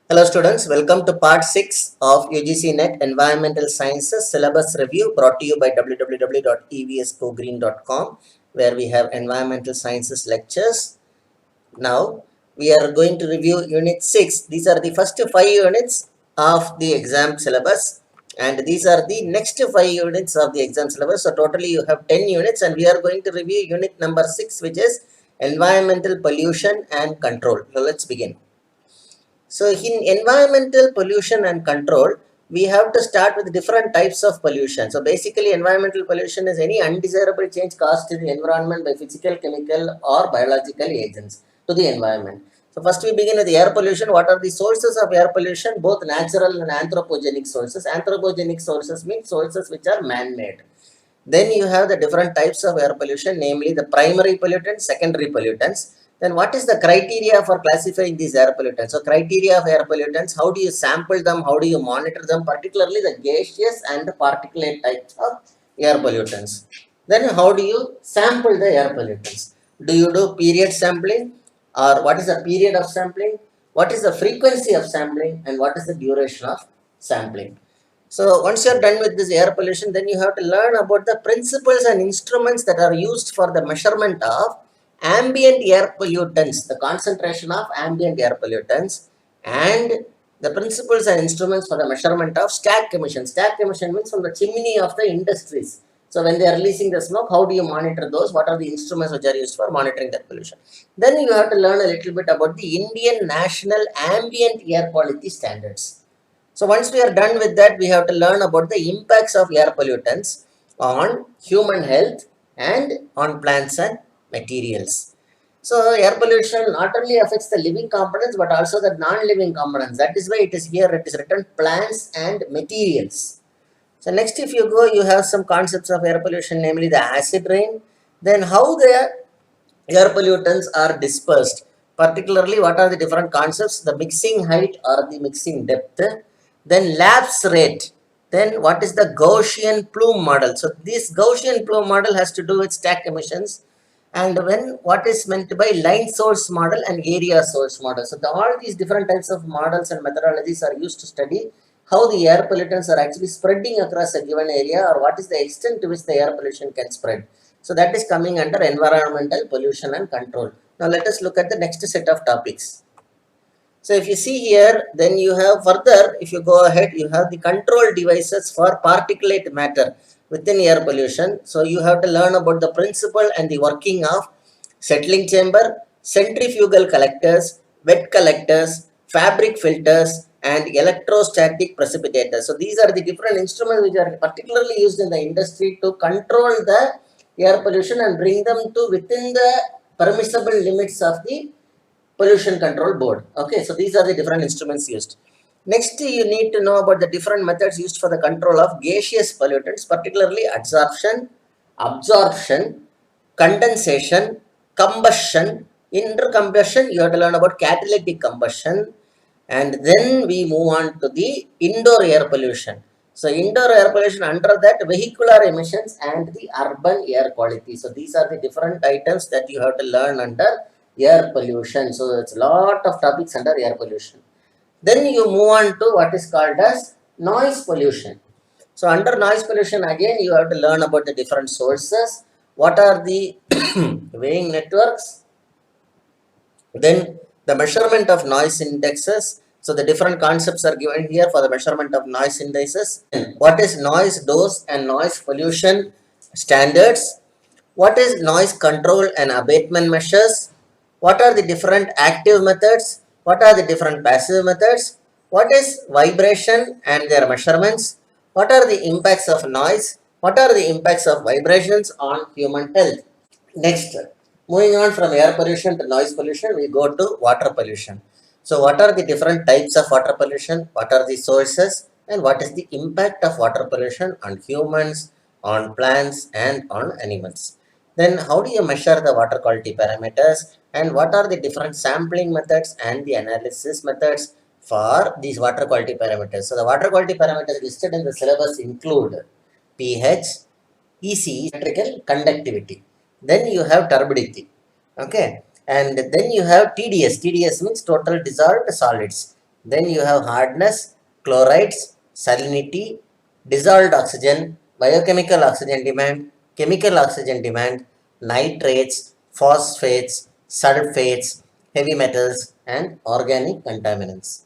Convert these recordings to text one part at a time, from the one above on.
Hello students, welcome to part 6 of UGC NET Environmental Sciences Syllabus Review brought to you by www.evscogreen.com, where we have environmental sciences lectures. Now we are going to review unit 6. These are the first 5 units of the exam syllabus and these are the next 5 units of the exam syllabus. So totally you have 10 units and we are going to review unit number 6, which is environmental pollution and control. So let's begin. So in environmental pollution and control, we have to start with different types of pollution. So basically environmental pollution is any undesirable change caused to the environment by physical, chemical or biological agents to the environment. So first we begin with air pollution. What are the sources of air pollution? Both natural and anthropogenic sources. Anthropogenic sources mean sources which are man-made. Then you have the different types of air pollution, namely the primary pollutants, secondary pollutants. Then what is the criteria for classifying these air pollutants? So criteria of air pollutants, how do you sample them, how do you monitor them, particularly the gaseous and the particulate types of air pollutants. Then how do you sample the air pollutants? Do you do period sampling, or what is the period of sampling? What is the frequency of sampling, and what is the duration of sampling? So once you are done with this air pollution, then you have to learn about the principles and instruments that are used for the measurement of ambient air pollutants, the concentration of ambient air pollutants, and the principles and instruments for the measurement of stack emission. Stack emission means from the chimney of the industries. So when they are releasing the smoke, how do you monitor those? What are the instruments which are used for monitoring that pollution? Then you have to learn a little bit about the Indian National Ambient Air Quality Standards. So once we are done with that, we have to learn about the impacts of air pollutants on human health and on plants and materials. So air pollution not only affects the living components but also the non-living components. That is why it is here, it is written plants and materials. So next, if you go, you have some concepts of air pollution, namely the acid rain. Then how the air pollutants are dispersed. Particularly, what are the different concepts? The mixing height or the mixing depth. Then lapse rate. Then what is the Gaussian plume model? So this Gaussian plume model has to do with stack emissions. And when what is meant by line source model and area source model. So all these different types of models and methodologies are used to study how the air pollutants are actually spreading across a given area, or what is the extent to which the air pollution can spread. So that is coming under environmental pollution and control. Now let us look at the next set of topics. So if you see here, then you have further, if you go ahead, you have the control devices for particulate matter within air pollution. So you have to learn about the principle and the working of settling chamber, centrifugal collectors, wet collectors, fabric filters, and electrostatic precipitators. So these are the different instruments which are particularly used in the industry to control the air pollution and bring them to within the permissible limits of the pollution control board. Okay, so these are the different instruments used. Next, you need to know about the different methods used for the control of gaseous pollutants, particularly absorption, condensation, combustion. Intercombustion, you have to learn about catalytic combustion, and then we move on to the indoor air pollution. So indoor air pollution, under that vehicular emissions and the urban air quality. So these are the different items that you have to learn under air pollution. So it's a lot of topics under air pollution. Then you move on to what is called as noise pollution. So under noise pollution, again you have to learn about the different sources, what are the weighing networks, then the measurement of noise indexes. So the different concepts are given here for the measurement of noise indices. What is noise dose and noise pollution standards? What is noise control and abatement measures? What are the different active methods? What are the different passive methods? What is vibration and their measurements? What are the impacts of noise? What are the impacts of vibrations on human health? Next, moving on from air pollution to noise pollution, we go to water pollution. So, what are the different types of water pollution? What are the sources? And what is the impact of water pollution on humans, on plants, and on animals? Then, how do you measure the water quality parameters? And what are the different sampling methods and the analysis methods for these water quality parameters? So, the water quality parameters listed in the syllabus include pH, EC, electrical conductivity. Then you have turbidity. Okay. And then you have TDS. TDS means total dissolved solids. Then you have hardness, chlorides, salinity, dissolved oxygen, biochemical oxygen demand, chemical oxygen demand, nitrates, phosphates, sulfates, heavy metals, and organic contaminants.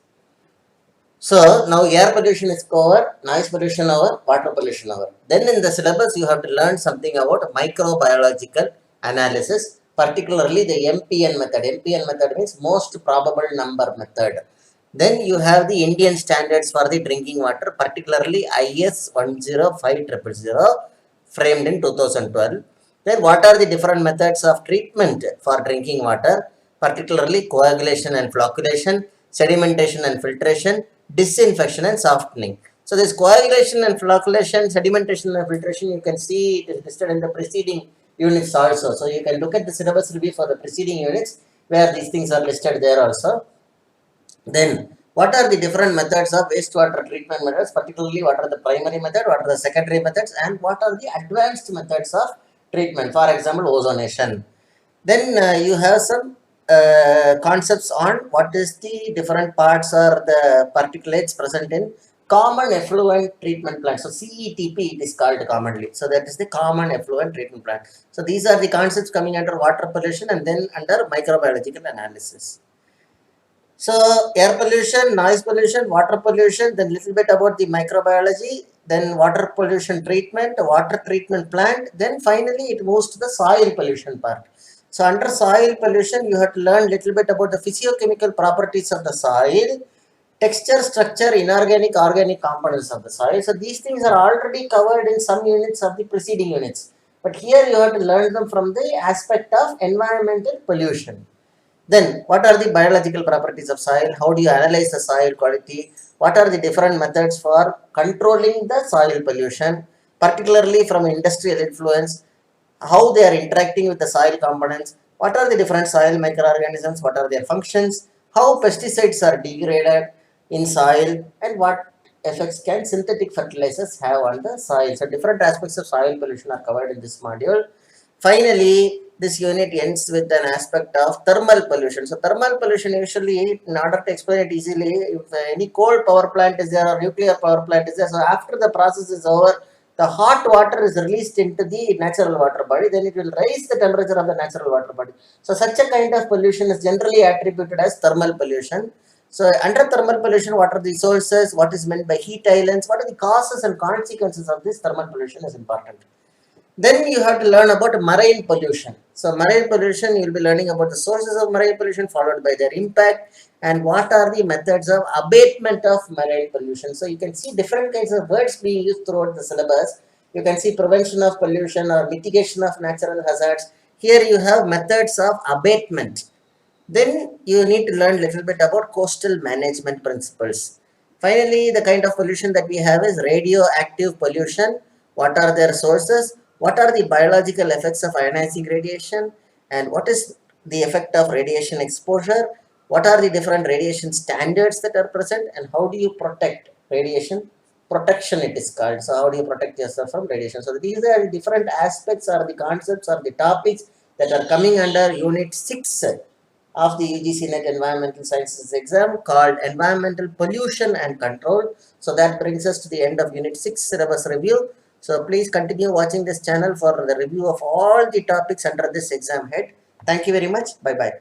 So now air pollution is over, noise pollution over, water pollution over. Then in the syllabus you have to learn something about microbiological analysis, particularly the MPN method. MPN method means most probable number method. Then you have the Indian standards for the drinking water, particularly IS 105000 framed in 2012. Then what are the different methods of treatment for drinking water, particularly coagulation and flocculation, sedimentation and filtration, disinfection and softening. So this coagulation and flocculation, sedimentation and filtration, you can see it is listed in the preceding units also. So you can look at the syllabus review for the preceding units where these things are listed there also. Then what are the different methods of wastewater treatment methods, particularly what are the primary method, what are the secondary methods, and what are the advanced methods of treatment, for example ozonation. Then you have some concepts on what is the different parts or the particulates present in common effluent treatment plant. So CETP it is called commonly. So that is the common effluent treatment plant. So these are the concepts coming under water pollution and then under microbiological analysis. So air pollution, noise pollution, water pollution, then little bit about the microbiology, then water pollution treatment, water treatment plant, then finally it moves to the soil pollution part. So under soil pollution, you have to learn little bit about the physiochemical properties of the soil, texture, structure, inorganic, organic components of the soil. So these things are already covered in some units of the preceding units. But here you have to learn them from the aspect of environmental pollution. Then, what are the biological properties of soil? How do you analyze the soil quality? What are the different methods for controlling the soil pollution, particularly from industrial influence? How they are interacting with the soil components? What are the different soil microorganisms? What are their functions? How pesticides are degraded in soil? And what effects can synthetic fertilizers have on the soil? So, different aspects of soil pollution are covered in this module. Finally, this unit ends with an aspect of thermal pollution. So thermal pollution usually, in order to explain it easily, if any coal power plant is there or nuclear power plant is there, so after the process is over, the hot water is released into the natural water body, then it will raise the temperature of the natural water body. So such a kind of pollution is generally attributed as thermal pollution. So under thermal pollution, what are the sources, what is meant by heat islands, what are the causes and consequences of this thermal pollution is important. Then you have to learn about marine pollution. So marine pollution, you will be learning about the sources of marine pollution followed by their impact and what are the methods of abatement of marine pollution. So you can see different kinds of words being used throughout the syllabus. You can see prevention of pollution or mitigation of natural hazards. Here you have methods of abatement. Then you need to learn a little bit about coastal management principles. Finally, the kind of pollution that we have is radioactive pollution. What are their sources? What are the biological effects of ionizing radiation? And what is the effect of radiation exposure? What are the different radiation standards that are present? And how do you protect radiation? Protection it is called. So how do you protect yourself from radiation? So these are the different aspects or the concepts or the topics that are coming under unit 6 of the UGC NET Environmental Sciences exam called Environmental Pollution and Control. So that brings us to the end of Unit 6 syllabus review. So please continue watching this channel for the review of all the topics under this exam head. Thank you very much. Bye-bye.